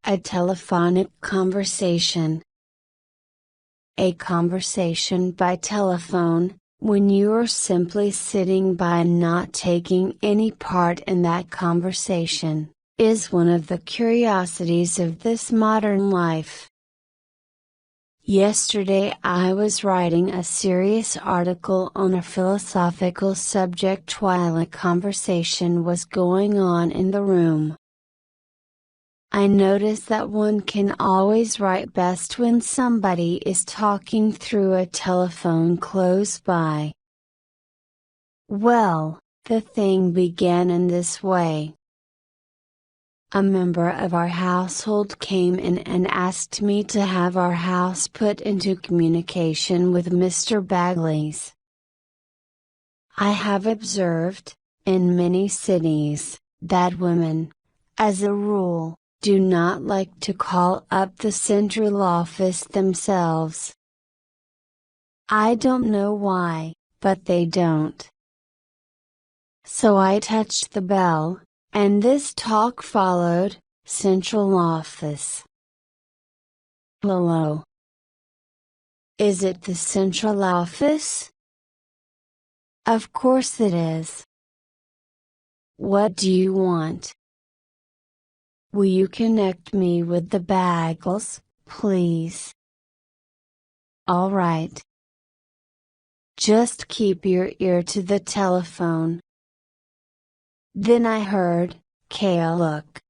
A telephonic conversation. A conversation by telephone, when you are simply sitting by and not taking any part in that conversation, is one of the curiosities of this modern life. Yesterday I was writing a serious article on a philosophical subject while a conversation was going on in the room. I noticed that one can always write best when somebody is talking through a telephone close by. Well, the thing began in this way. A member of our household came in and asked me to have our house put into communication with Mr. Bagley's. I have observed, in many cities, that women, as a rule, do not like to call up the central office themselves. I don't know why, but they don't. So I touched the bell, and this talk followed: central office. Hello. Is it the central office? Of course it is. What do you want? Will you connect me with the Bagles, please? All right. Just keep your ear to the telephone. Then I heard, Kale look,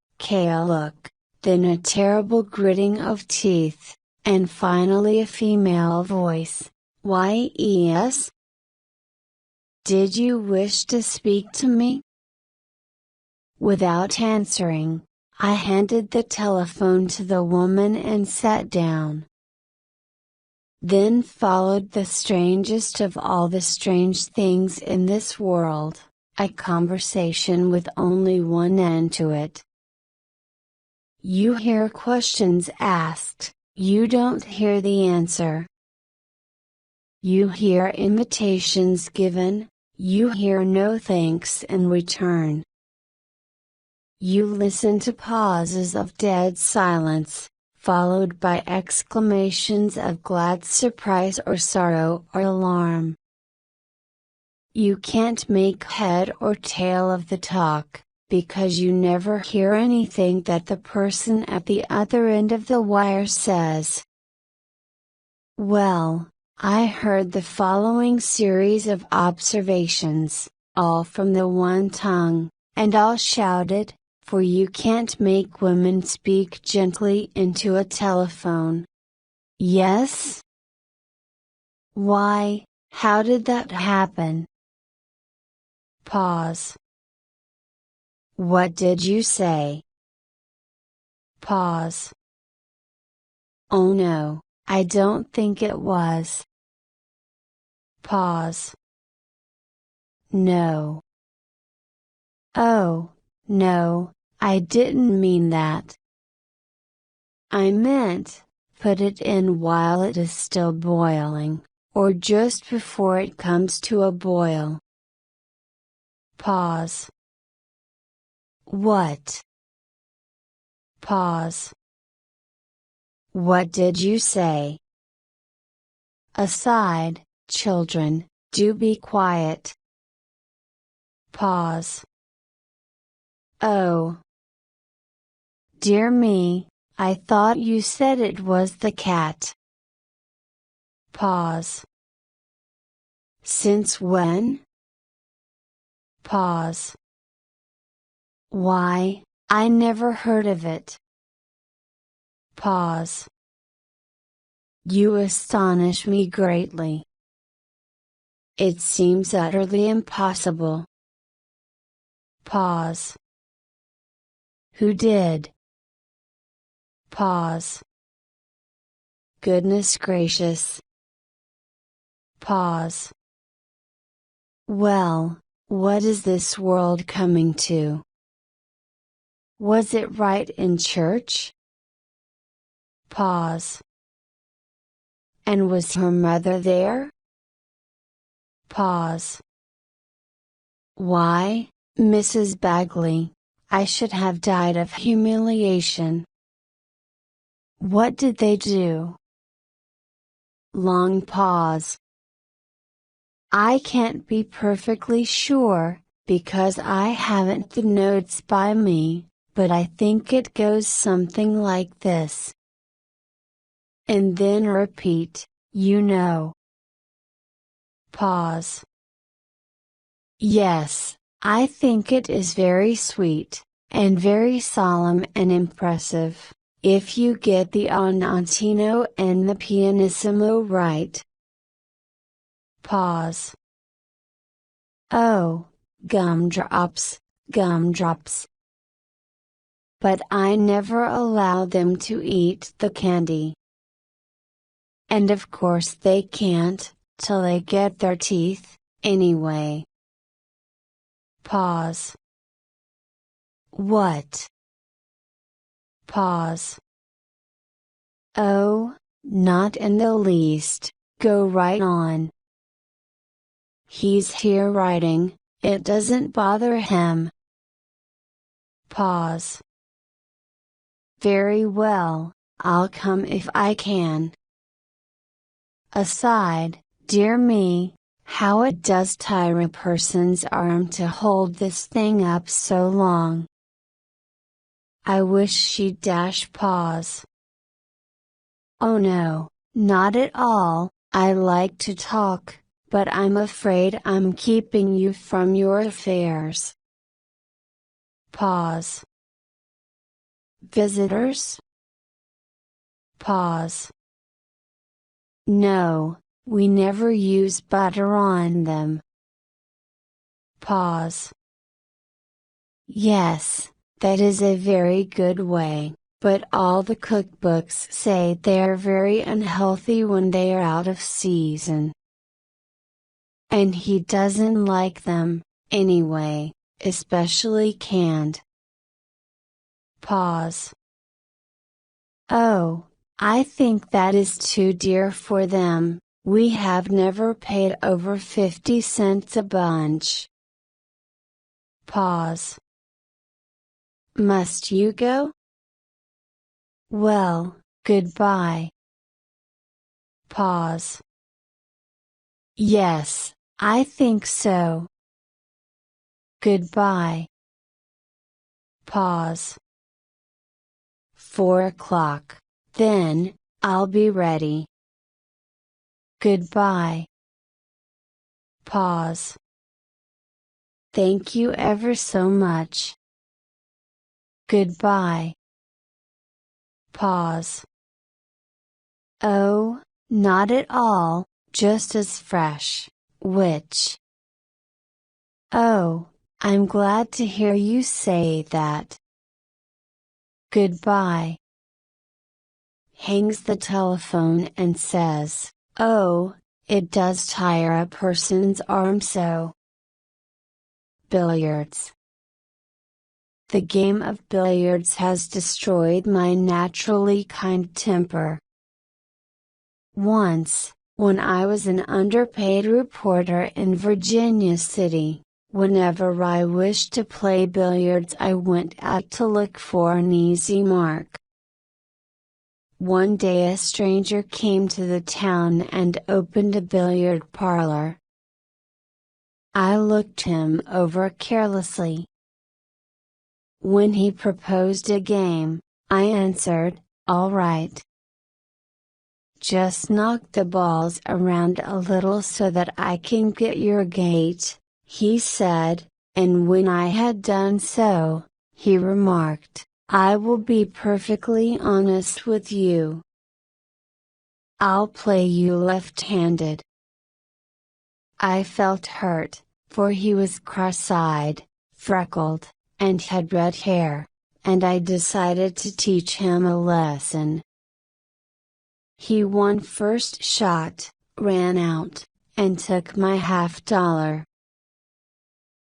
then a terrible gritting of teeth, and finally a female voice, yes? Did you wish to speak to me? Without answering, I handed the telephone to the woman and sat down. Then followed the strangest of all the strange things in this world, a conversation with only one end to it. You hear questions asked, you don't hear the answer. You hear invitations given, you hear no thanks in return. You listen to pauses of dead silence, followed by exclamations of glad surprise or sorrow or alarm. You can't make head or tail of the talk, because you never hear anything that the person at the other end of the wire says. Well, I heard the following series of observations, all from the one tongue, and all shouted, for you can't make women speak gently into a telephone. Yes? Why, how did that happen? Pause. What did you say? Pause. Oh no, I don't think it was. Pause. No. Oh, no, I didn't mean that. I meant, put it in while it is still boiling, or just before it comes to a boil. Pause. What? Pause. What did you say? Aside, children, do be quiet. Pause. Oh. Dear me, I thought you said it was the cat. Pause. Since when? Pause. Why, I never heard of it. Pause. You astonish me greatly. It seems utterly impossible. Pause. Who did? Pause. Goodness gracious. Pause. Well, what is this world coming to? Was it right in church? Pause. And was her mother there? Pause. Why, Mrs. Bagley, I should have died of humiliation. What did they do? Long pause. I can't be perfectly sure, because I haven't the notes by me, but I think it goes something like this. And then repeat, you know. Pause. Yes, I think it is very sweet, and very solemn and impressive, if you get the andantino and the pianissimo right. Pause. Oh, gumdrops, gumdrops. But I never allow them to eat the candy. And of course they can't, till they get their teeth, anyway. Pause. What? Pause. Oh, not in the least, go right on. He's here writing, it doesn't bother him. Pause. Very well, I'll come if I can. Aside, dear me, how it does tire a person's arm to hold this thing up so long. I wish she'd dash pause. Oh no, not at all, I like to talk, but I'm afraid I'm keeping you from your affairs. Pause. Visitors? Pause. No, we never use butter on them. Pause. Yes, that is a very good way, but all the cookbooks say they are very unhealthy when they are out of season. And he doesn't like them, anyway, especially canned. Pause. Oh, I think that is too dear for them, we have never paid over 50 cents a bunch. Pause. Must you go? Well, goodbye. Pause. Yes, I think so. Goodbye. Pause. 4 o'clock, then, I'll be ready. Goodbye. Pause. Thank you ever so much. Goodbye. Pause. Oh, not at all, just as fresh, which. Oh, I'm glad to hear you say that. Goodbye. Hangs the telephone and says, oh, it does tire a person's arm so. Billiards. The game of billiards has destroyed my naturally kind temper. Once, when I was an underpaid reporter in Virginia City, whenever I wished to play billiards I went out to look for an easy mark. One day a stranger came to the town and opened a billiard parlor. I looked him over carelessly. When he proposed a game, I answered, all right. Just knock the balls around a little so that I can get your gait, he said, and when I had done so, he remarked, I will be perfectly honest with you. I'll play you left-handed. I felt hurt, for he was cross-eyed, freckled, and had red hair, and I decided to teach him a lesson. He won first shot, ran out, and took my $50.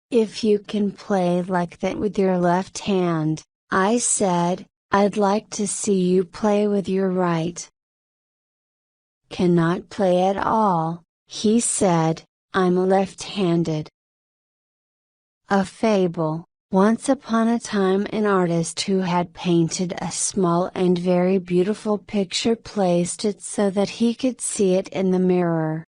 If you can play like that with your left hand, I said, I'd like to see you play with your right. Cannot play at all, he said, I'm left-handed. A fable. Once upon a time an artist who had painted a small and very beautiful picture placed it so that he could see it in the mirror.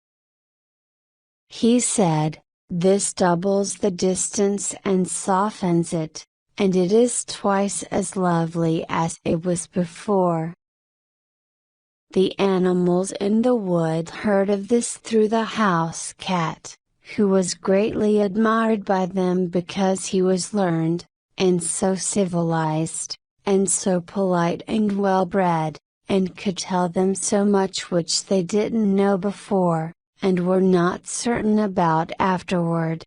He said, "This doubles the distance and softens it, and it is twice as lovely as it was before." The animals in the wood heard of this through the house cat, who was greatly admired by them because he was learned, and so civilized, and so polite and well-bred, and could tell them so much which they didn't know before, and were not certain about afterward.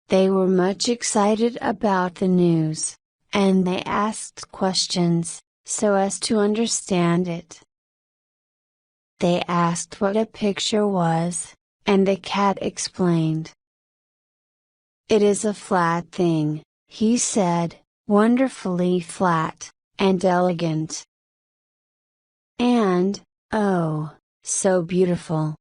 They were much excited about the news, and they asked questions, so as to understand it. They asked what a picture was, and the cat explained. "It is a flat thing," he said, "wonderfully flat, and elegant. And, oh, so beautiful."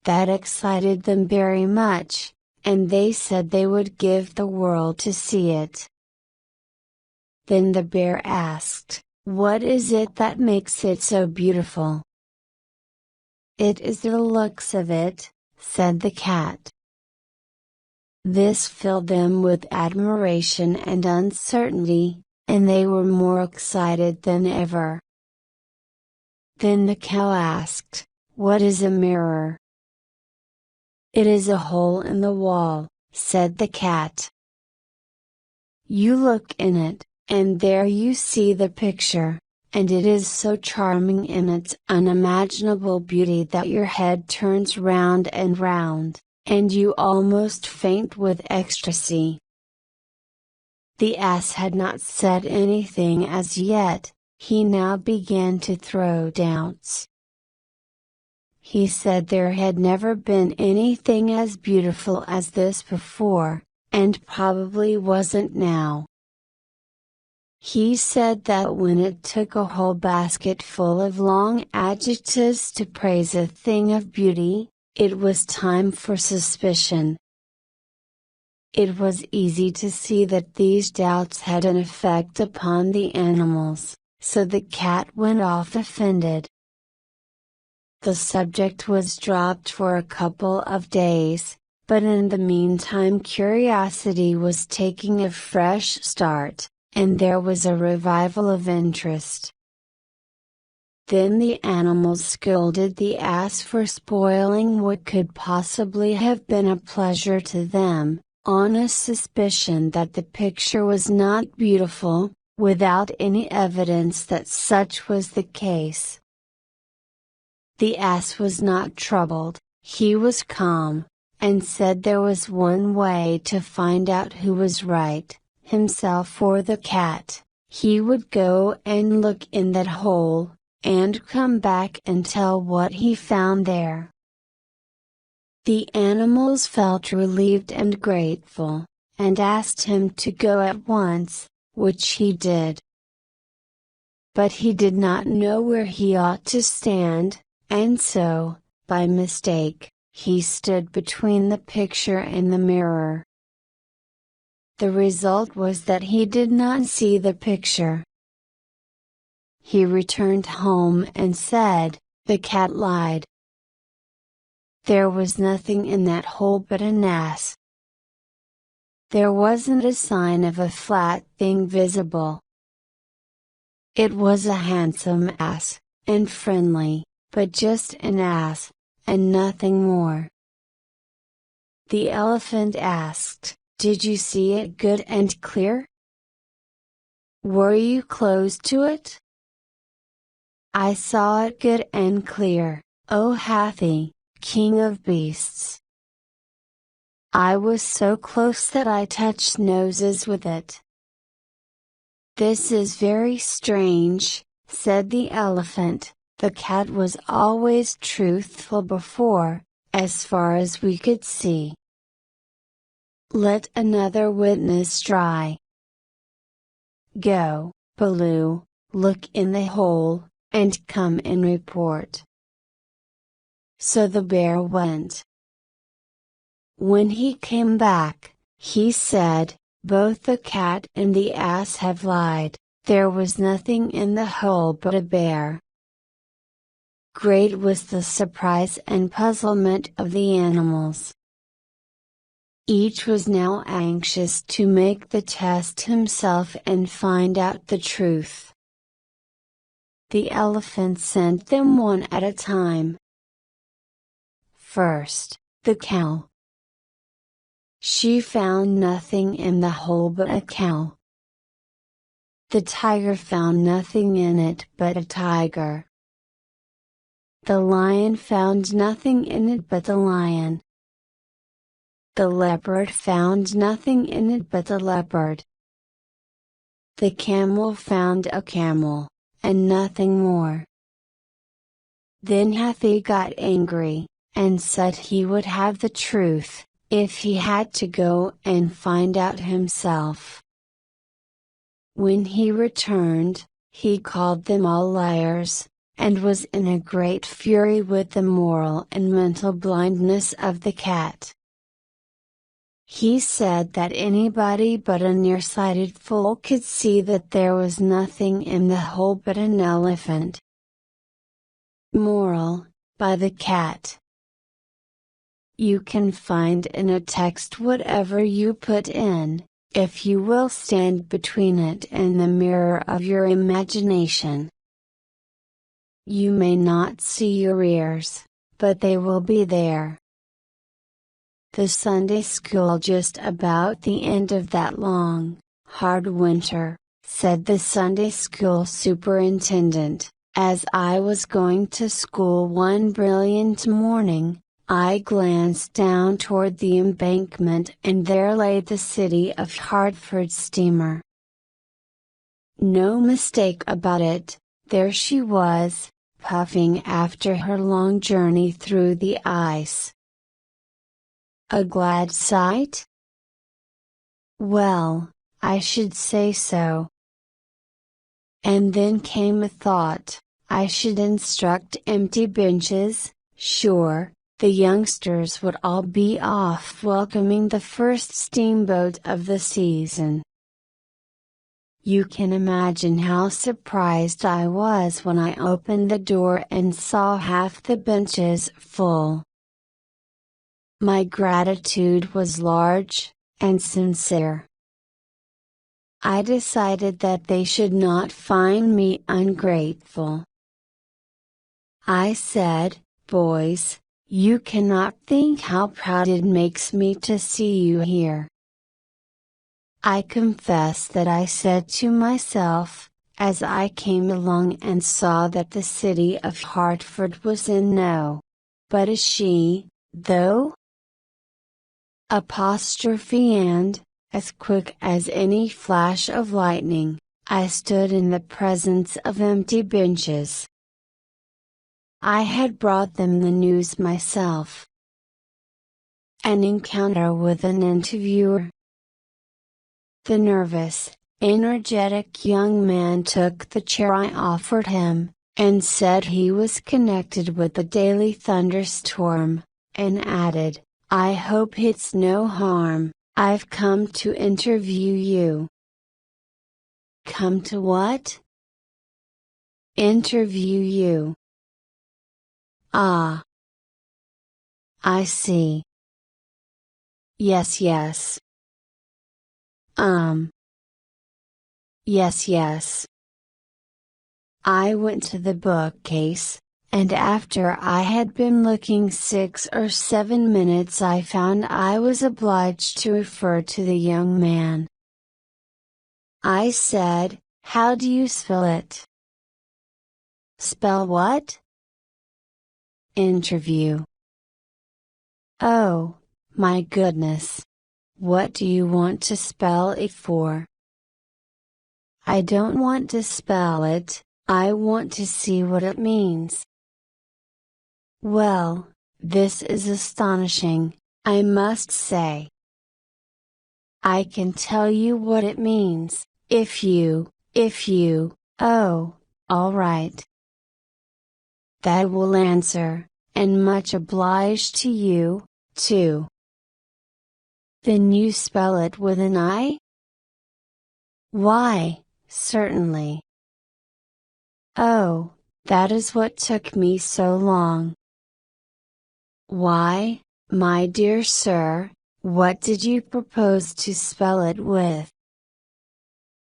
That excited them very much, and they said they would give the world to see it. Then the bear asked, "What is it that makes it so beautiful?" "It is the looks of it," said the cat. This filled them with admiration and uncertainty, and they were more excited than ever. Then the cow asked, "What is a mirror?" "It is a hole in the wall," said the cat. "You look in it, and there you see the picture, and it is so charming in its unimaginable beauty that your head turns round and round, and you almost faint with ecstasy." The ass had not said anything as yet, he now began to throw doubts. He said there had never been anything as beautiful as this before, and probably wasn't now. He said that when it took a whole basket full of long adjectives to praise a thing of beauty, it was time for suspicion. It was easy to see that these doubts had an effect upon the animals, so the cat went off offended. The subject was dropped for a couple of days, but in the meantime curiosity was taking a fresh start, and there was a revival of interest. Then the animals scolded the ass for spoiling what could possibly have been a pleasure to them, on a suspicion that the picture was not beautiful, without any evidence that such was the case. The ass was not troubled, he was calm, and said there was one way to find out who was right, himself or the cat. He would go and look in that hole, and come back and tell what he found there. The animals felt relieved and grateful, and asked him to go at once, which he did. But he did not know where he ought to stand, and so, by mistake, he stood between the picture and the mirror. The result was that he did not see the picture. He returned home and said, "The cat lied. There was nothing in that hole but an ass. There wasn't a sign of a flat thing visible. It was a handsome ass, and friendly, but just an ass, and nothing more." The elephant asked, "Did you see it good and clear? Were you close to it?" "I saw it good and clear, O Hathi, King of beasts. I was so close that I touched noses with it." "This is very strange," said the elephant. "The cat was always truthful before, as far as we could see. Let another witness try. Go, Baloo, look in the hole, and come and report." So the bear went. When he came back, He said, "Both the cat and the ass have lied, there was nothing in the hole but a bear." Great was the surprise and puzzlement of the animals. Each was now anxious to make the test himself and find out the truth. The elephant sent them one at a time. First, the cow. She found nothing in the hole but a cow. The tiger found nothing in it but a tiger. The lion found nothing in it but the lion. The leopard found nothing in it but the leopard. The camel found a camel, and nothing more. Then Hathi got angry, and said he would have the truth, if he had to go and find out himself. When he returned, he called them all liars, and was in a great fury with the moral and mental blindness of the cat. He said that anybody but a nearsighted fool could see that there was nothing in the hole but an elephant. Moral, by the cat. You can find in a text whatever you put in, if you will stand between it and the mirror of your imagination. You may not see your ears, but they will be there. The Sunday school just about the end of that long, hard winter, said the Sunday school superintendent, as I was going to school one brilliant morning, I glanced down toward the embankment and there lay the City of Hartford steamer. No mistake about it, there she was, puffing after her long journey through the ice. A glad sight? Well, I should say so. And then came a thought, I should instruct empty benches, sure, the youngsters would all be off welcoming the first steamboat of the season. You can imagine how surprised I was when I opened the door and saw half the benches full. My gratitude was large, and sincere. I decided that they should not find me ungrateful. I said, "Boys, you cannot think how proud it makes me to see you here." I confess that I said to myself, as I came along and saw that the City of Hartford was in no. But is she, though? Apostrophe and, as quick as any flash of lightning, I stood in the presence of empty benches. I had brought them the news myself. An encounter with an interviewer. The nervous, energetic young man took the chair I offered him, and said he was connected with the daily thunderstorm, and added, "I hope it's no harm, I've come to interview you." Come to what? Interview you. Ah. I see. Yes, yes. Yes, yes. I went to the bookcase, and after I had been looking 6 or 7 minutes I found I was obliged to refer to the young man. I said, "How do you spell it?" "Spell what?" "Interview." "Oh, my goodness. What do you want to spell it for?" "I don't want to spell it, I want to see what it means." "Well, this is astonishing, I must say." "I can tell you what it means, if you, oh, all right. That will answer, and much obliged to you, too." Then you spell it with an I? Why, certainly. Oh, that is what took me so long. Why, my dear sir, what did you propose to spell it with?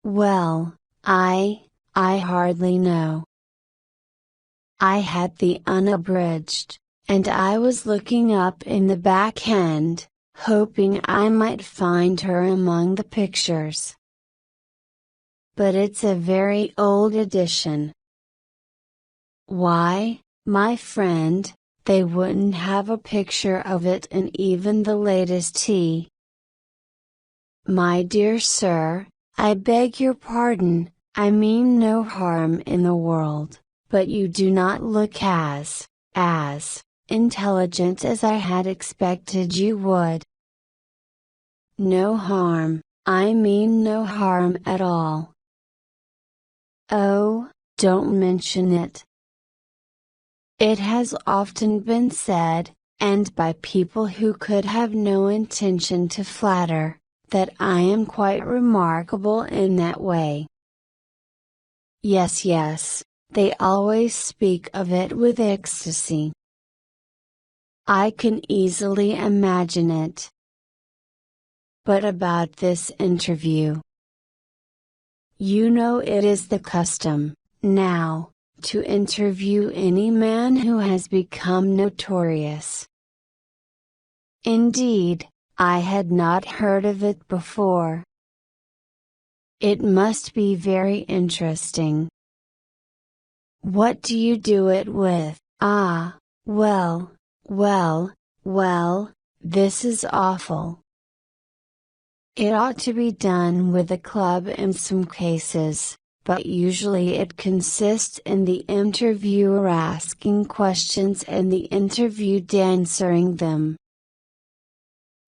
Well, I hardly know. I had the unabridged, and I was looking up in the back end, hoping I might find her among the pictures. But it's a very old edition. Why, my friend, they wouldn't have a picture of it in even the latest tea. My dear sir, I beg your pardon, I mean no harm in the world, but you do not look as intelligent as I had expected you would. No harm, I mean no harm at all. Oh, don't mention it. It has often been said, and by people who could have no intention to flatter, that I am quite remarkable in that way. Yes, they always speak of it with ecstasy. I can easily imagine it. But about this interview. You know it is the custom, now, to interview any man who has become notorious. Indeed, I had not heard of it before. It must be very interesting. What do you do it with? Ah, well, this is awful. It ought to be done with a club in some cases, but usually it consists in the interviewer asking questions and the interviewed answering them.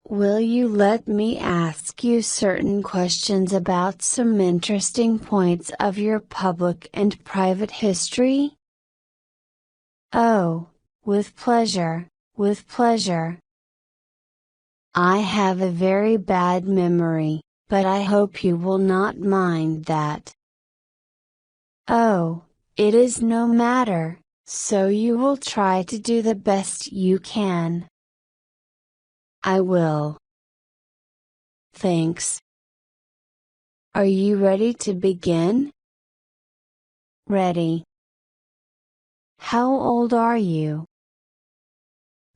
Will you let me ask you certain questions about some interesting points of your public and private history? Oh, with pleasure, with pleasure. I have a very bad memory, but I hope you will not mind that. Oh, it is no matter, so you will try to do the best you can. I will. Thanks. Are you ready to begin? Ready. How old are you?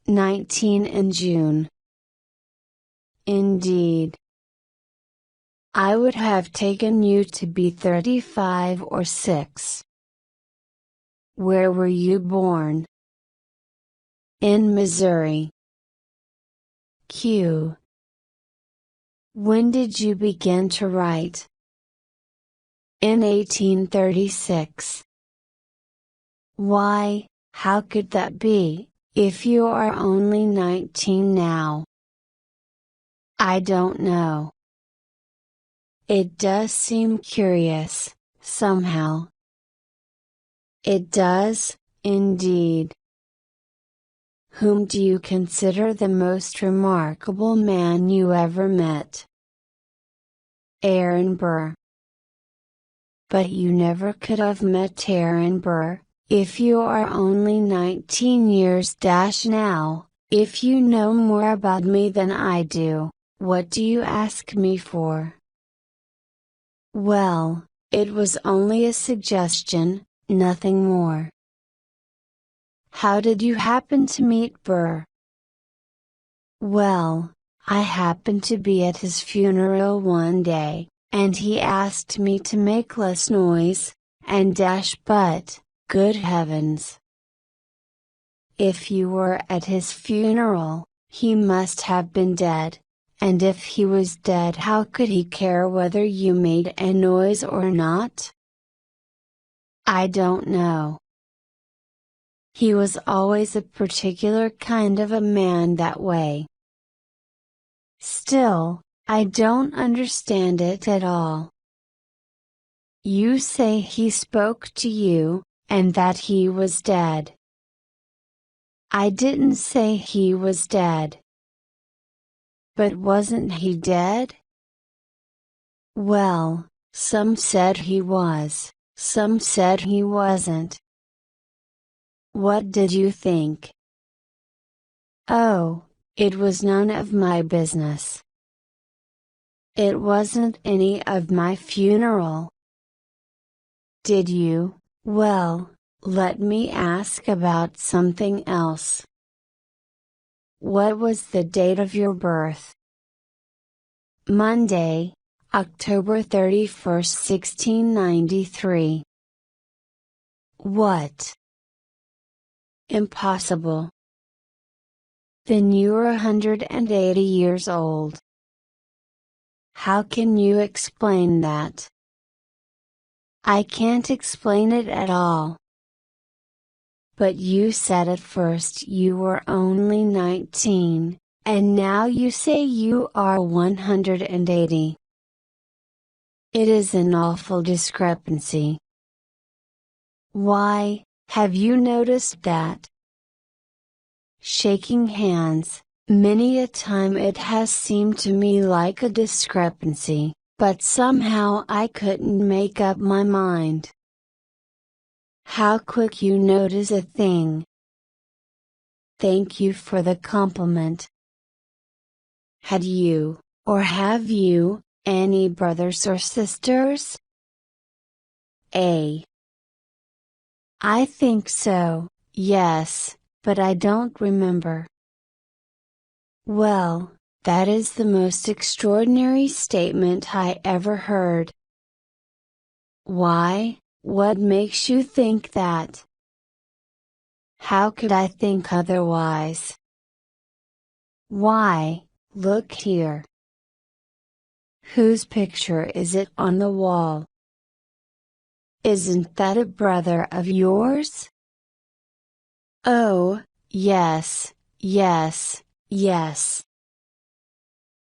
19 in June. Indeed. I would have taken you to be 35 or 6. Where were you born? In Missouri. Q. When did you begin to write? In 1836. Why, how could that be, if you are only 19 now? I don't know. It does seem curious, somehow. It does, indeed. Whom do you consider the most remarkable man you ever met? Aaron Burr. But you never could have met Aaron Burr, if you are only 19 years now. If you know more about me than I do, what do you ask me for? Well, it was only a suggestion, nothing more. How did you happen to meet Burr? Well, I happened to be at his funeral one day, and he asked me to make less noise, and but, good heavens! If you were at his funeral, he must have been dead, and if he was dead, how could he care whether you made a noise or not? I don't know. He was always a particular kind of a man that way. Still, I don't understand it at all. You say he spoke to you, and that he was dead. I didn't say he was dead. But wasn't he dead? Well, some said he was, some said he wasn't. What did you think? Oh, it was none of my business. It wasn't any of my funeral. Did you? Well, let me ask about something else. What was the date of your birth? Monday, October 31st, 1693. What? Impossible. Then you're 180 years old. How can you explain that? I can't explain it at all. But you said at first you were only 19, and now you say you are 180. It is an awful discrepancy. Why, have you noticed that? Shaking hands, many a time it has seemed to me like a discrepancy, but somehow I couldn't make up my mind. How quick you notice a thing. Thank you for the compliment. Had you, or have you, any brothers or sisters? I think so, yes, but I don't remember. Well, that is the most extraordinary statement I ever heard. Why, what makes you think that? How could I think otherwise? Why, look here. Whose picture is it on the wall? Isn't that a brother of yours? Oh, yes, yes, yes.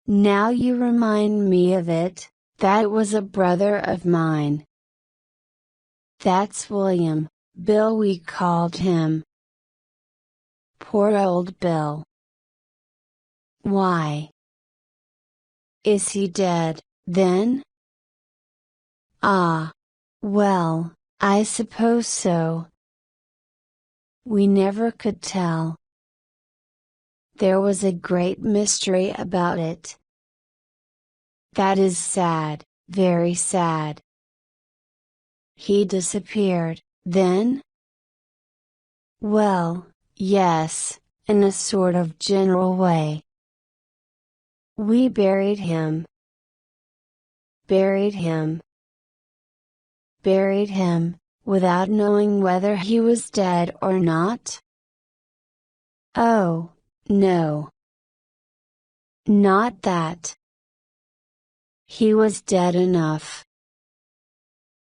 Now you remind me of it, that was a brother of mine. That's William, Bill we called him. Poor old Bill. Why? Is he dead, then? Ah. Well, I suppose so. We never could tell. There was a great mystery about it. That is sad, very sad. He disappeared, then? Well, yes, in a sort of general way. We buried him. Buried him. Buried him, without knowing whether he was dead or not? Oh, no. Not that. He was dead enough.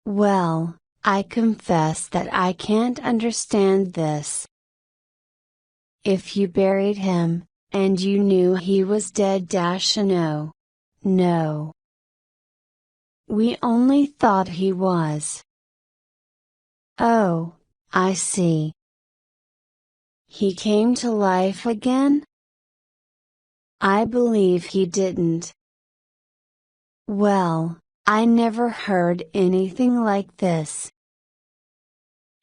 Well, I confess that I can't understand this. If you buried him, and you knew he was dead no. No. We only thought he was. Oh, I see. He came to life again? I believe he didn't. Well, I never heard anything like this.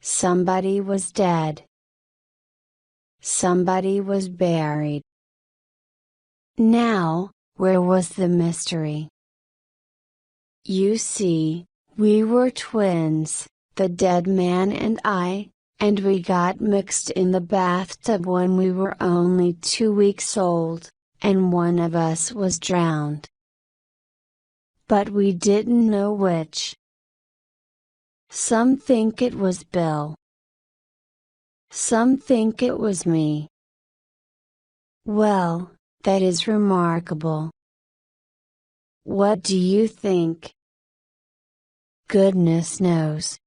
Somebody was dead. Somebody was buried. Now, where was the mystery? You see, we were twins, the dead man and we got mixed in the bathtub when we were only 2 weeks old, and one of us was drowned. But we didn't know which. Some think it was Bill. Some think it was me. Well, that is remarkable. What do you think? Goodness knows.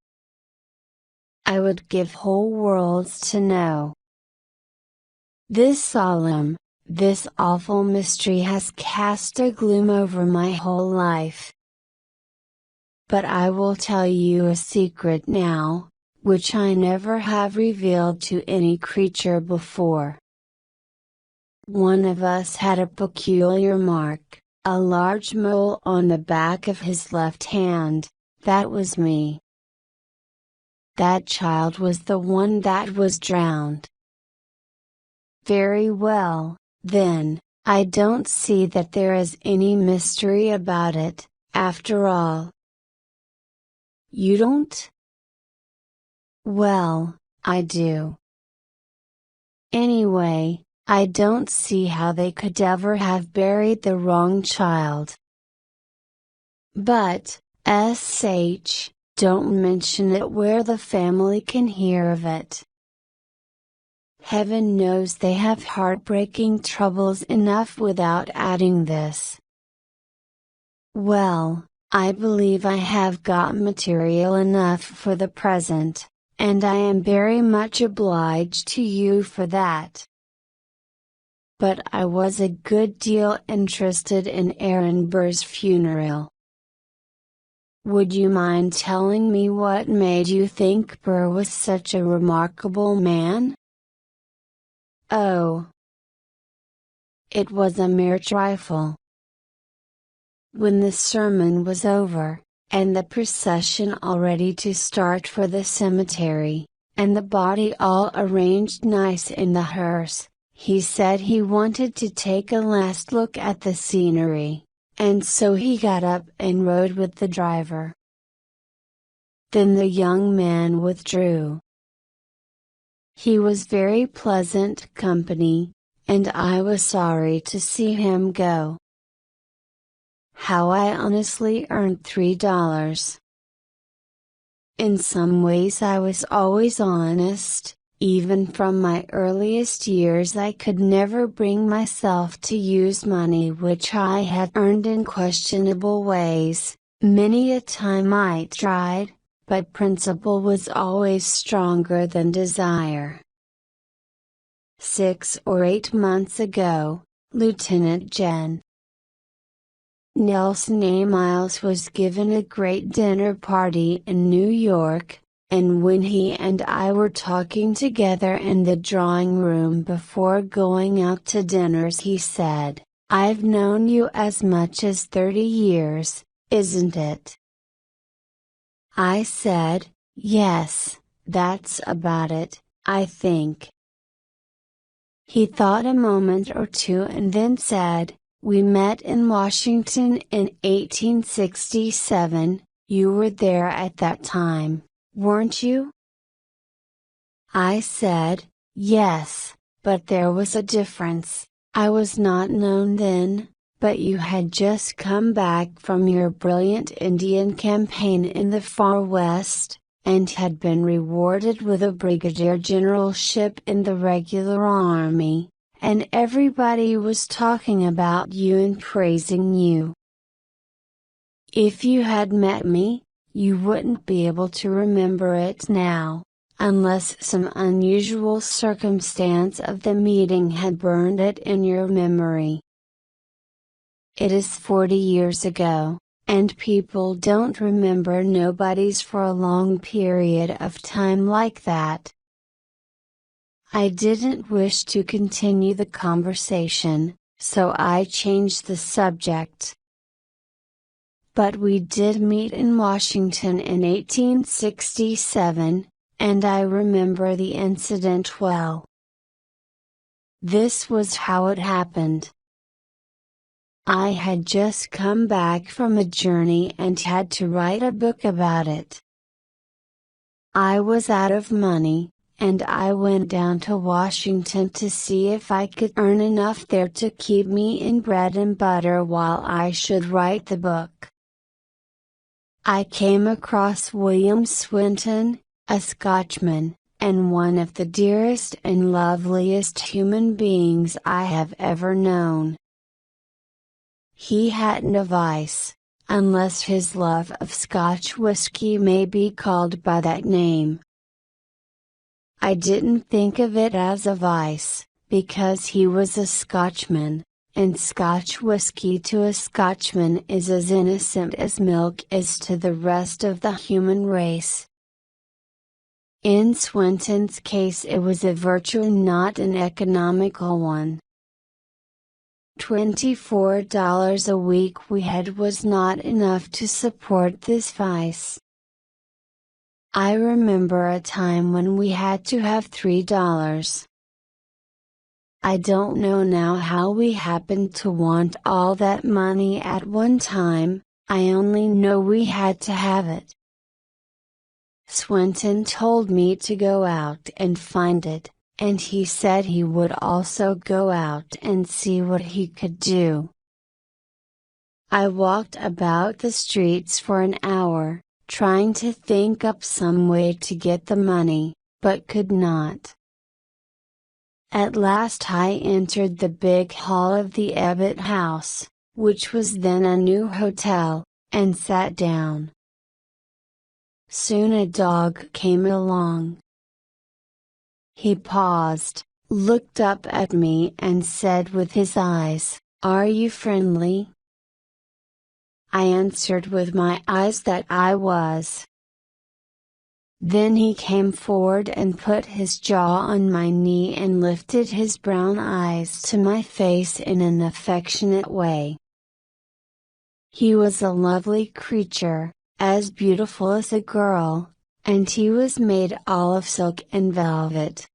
I would give whole worlds to know. This solemn, this awful mystery has cast a gloom over my whole life. But I will tell you a secret now, which I never have revealed to any creature before. One of us had a peculiar mark, a large mole on the back of his left hand. That was me. That child was the one that was drowned. Very well, then, I don't see that there is any mystery about it, after all. You don't? Well, I do. Anyway, I don't see how they could ever have buried the wrong child. But, don't mention it where the family can hear of it. Heaven knows they have heartbreaking troubles enough without adding this. Well, I believe I have got material enough for the present, and I am very much obliged to you for that. But I was a good deal interested in Aaron Burr's funeral. Would you mind telling me what made you think Burr was such a remarkable man? Oh. It was a mere trifle. When the sermon was over, and the procession all ready to start for the cemetery, and the body all arranged nice in the hearse, he said he wanted to take a last look at the scenery, and so he got up and rode with the driver. Then the young man withdrew. He was very pleasant company, and I was sorry to see him go. How I honestly earned $3. In some ways I was always honest, even from my earliest years I could never bring myself to use money which I had earned in questionable ways. Many a time I tried, but principle was always stronger than desire. 6 or 8 months ago, Lieutenant Gen. Nelson A. Miles was given a great dinner party in New York, and when he and I were talking together in the drawing room before going out to dinners he said, "I've known you as much as 30 years, isn't it?" I said, "Yes, that's about it, I think." He thought a moment or two and then said, "We met in Washington in 1867, you were there at that time, weren't you?" I said, "Yes, but there was a difference, I was not known then, but you had just come back from your brilliant Indian campaign in the far West, and had been rewarded with a brigadier generalship in the regular army, and everybody was talking about you and praising you. If you had met me, you wouldn't be able to remember it now, unless some unusual circumstance of the meeting had burned it in your memory. It is 40 years ago, and people don't remember nobodies for a long period of time like that." I didn't wish to continue the conversation, so I changed the subject. "But we did meet in Washington in 1867, and I remember the incident well. This was how it happened. I had just come back from a journey and had to write a book about it. I was out of money, and I went down to Washington to see if I could earn enough there to keep me in bread and butter while I should write the book. I came across William Swinton, a Scotchman, and one of the dearest and loveliest human beings I have ever known. He hadn't a vice, unless his love of Scotch whiskey may be called by that name. I didn't think of it as a vice, because he was a Scotchman, and Scotch whiskey to a Scotchman is as innocent as milk is to the rest of the human race. In Swinton's case it was a virtue and not an economical one. $24 a week we had was not enough to support this vice. I remember a time when we had to have $3. I don't know now how we happened to want all that money at one time, I only know we had to have it. Swinton told me to go out and find it, and he said he would also go out and see what he could do. I walked about the streets for an hour, trying to think up some way to get the money, but could not. At last I entered the big hall of the Ebbett House, which was then a new hotel, and sat down. Soon a dog came along. He paused, looked up at me and said with his eyes, "Are you friendly?" I answered with my eyes that I was. Then he came forward and put his jaw on my knee and lifted his brown eyes to my face in an affectionate way. He was a lovely creature, as beautiful as a girl, and he was made all of silk and velvet.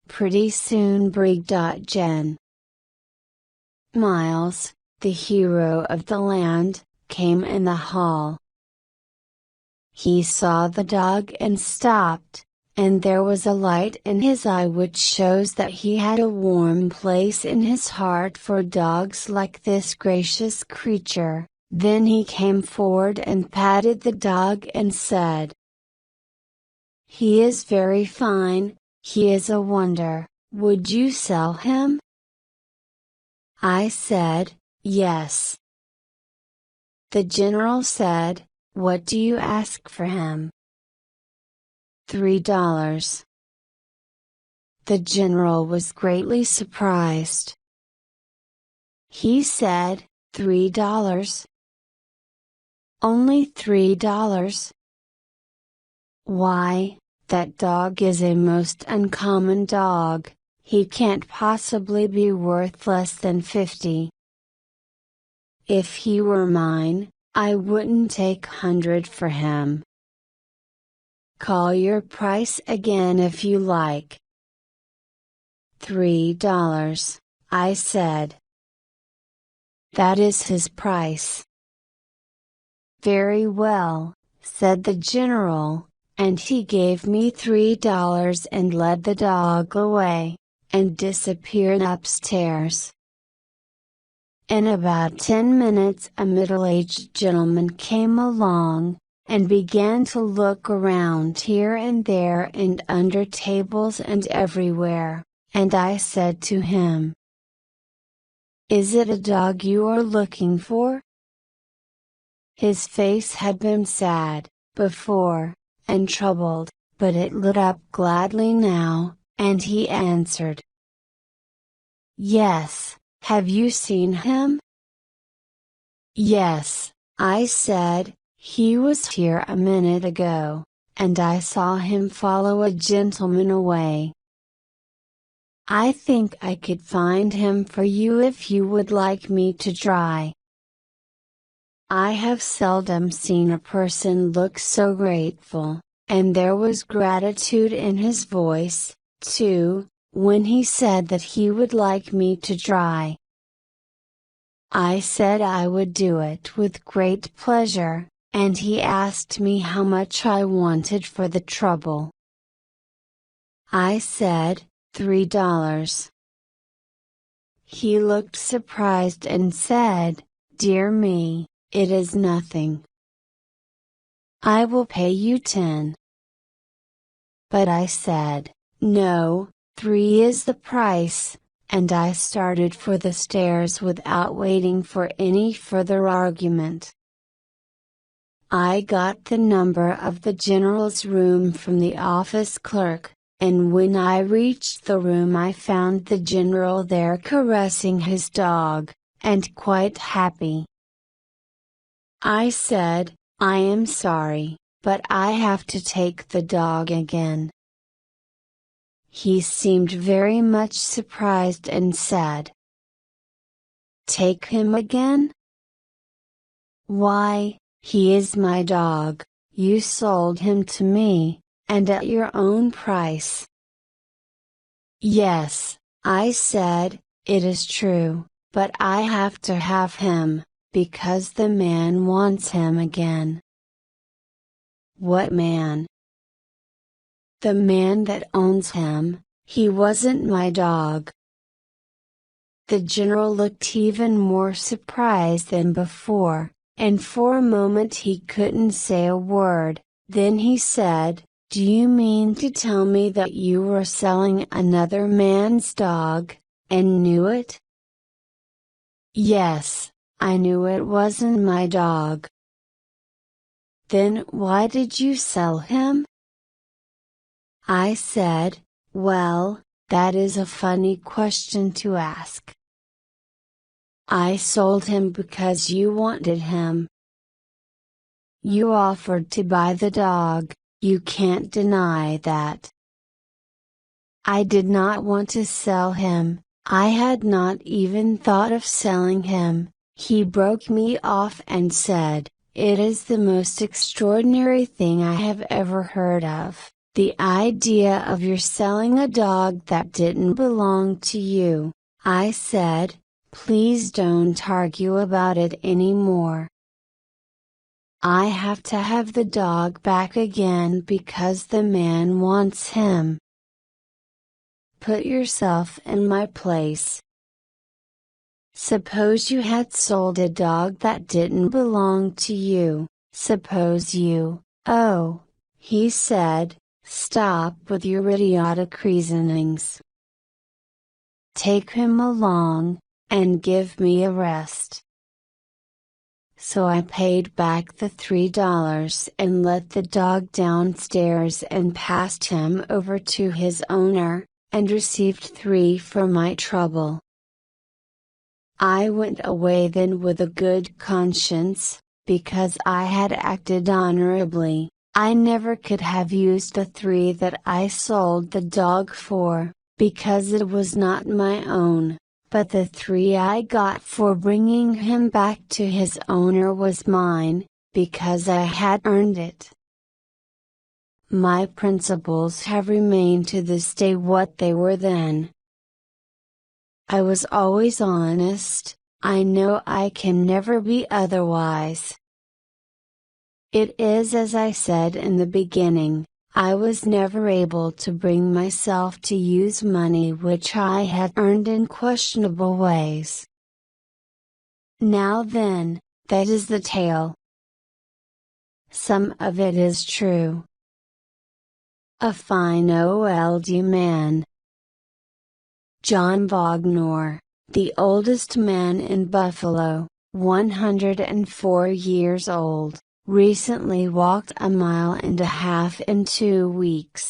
Pretty soon Brig.Gen. Miles, the hero of the land, came in the hall. He saw the dog and stopped, and there was a light in his eye which shows that he had a warm place in his heart for dogs like this gracious creature. Then he came forward and patted the dog and said, "He is very fine, he is a wonder, would you sell him?" I said, "Yes." The general said, "What do you ask for him?" $3. The general was greatly surprised. He said, $3? Only $3? Why, that dog is a most uncommon dog, he can't possibly be worth less than 50. If he were mine, I wouldn't take 100 for him. Call your price again if you like. $3, I said. That is his price. Very well, said the general, and he gave me $3 and led the dog away, and disappeared upstairs. In about 10 minutes a middle-aged gentleman came along, and began to look around here and there and under tables and everywhere, and I said to him, "Is it a dog you are looking for?" His face had been sad, before, and troubled, but it lit up gladly now, and he answered, "Yes. Have you seen him?" "Yes," I said, "he was here a minute ago, and I saw him follow a gentleman away. I think I could find him for you if you would like me to try." I have seldom seen a person look so grateful, and there was gratitude in his voice, too, when he said that he would like me to try. I said I would do it with great pleasure, and he asked me how much I wanted for the trouble. I said, $3. He looked surprised and said, "Dear me, it is nothing. I will pay you 10. But I said, "No, 3 is the price," and I started for the stairs without waiting for any further argument. I got the number of the general's room from the office clerk, and when I reached the room I found the general there caressing his dog, and quite happy. I said, "I am sorry, but I have to take the dog again." He seemed very much surprised and said, Take him again? Why, he is my dog, you sold him to me, and at your own price. Yes, I said, it is true, but I have to have him, because the man wants him again. What man? The man that owns him. He wasn't my dog. The general looked even more surprised than before, and for a moment he couldn't say a word. Then he said, "Do you mean to tell me that you were selling another man's dog, and knew it?" "Yes, I knew it wasn't my dog." "Then why did you sell him?" I said, "Well, that is a funny question to ask. I sold him because you wanted him. You offered to buy the dog, you can't deny that." I did not want to sell him, I had not even thought of selling him. He broke me off and said, "It is the most extraordinary thing I have ever heard of, the idea of your selling a dog that didn't belong to you." I said, "Please don't argue about it anymore. I have to have the dog back again because the man wants him. Put yourself in my place. Suppose you had sold a dog that didn't belong to you, suppose you, oh," he said, "stop with your idiotic reasonings. Take him along, and give me a rest." So I paid back the $3 and let the dog downstairs and passed him over to his owner, and received $3 for my trouble. I went away then with a good conscience, because I had acted honorably. I never could have used the $3 that I sold the dog for, because it was not my own, but the $3 I got for bringing him back to his owner was mine, because I had earned it. My principles have remained to this day what they were then. I was always honest, I know I can never be otherwise. It is as I said in the beginning, I was never able to bring myself to use money which I had earned in questionable ways. Now then, that is the tale. Some of it is true. A fine old man. John Wagner, the oldest man in Buffalo, 104 years old, recently walked a mile and a half in 2 weeks.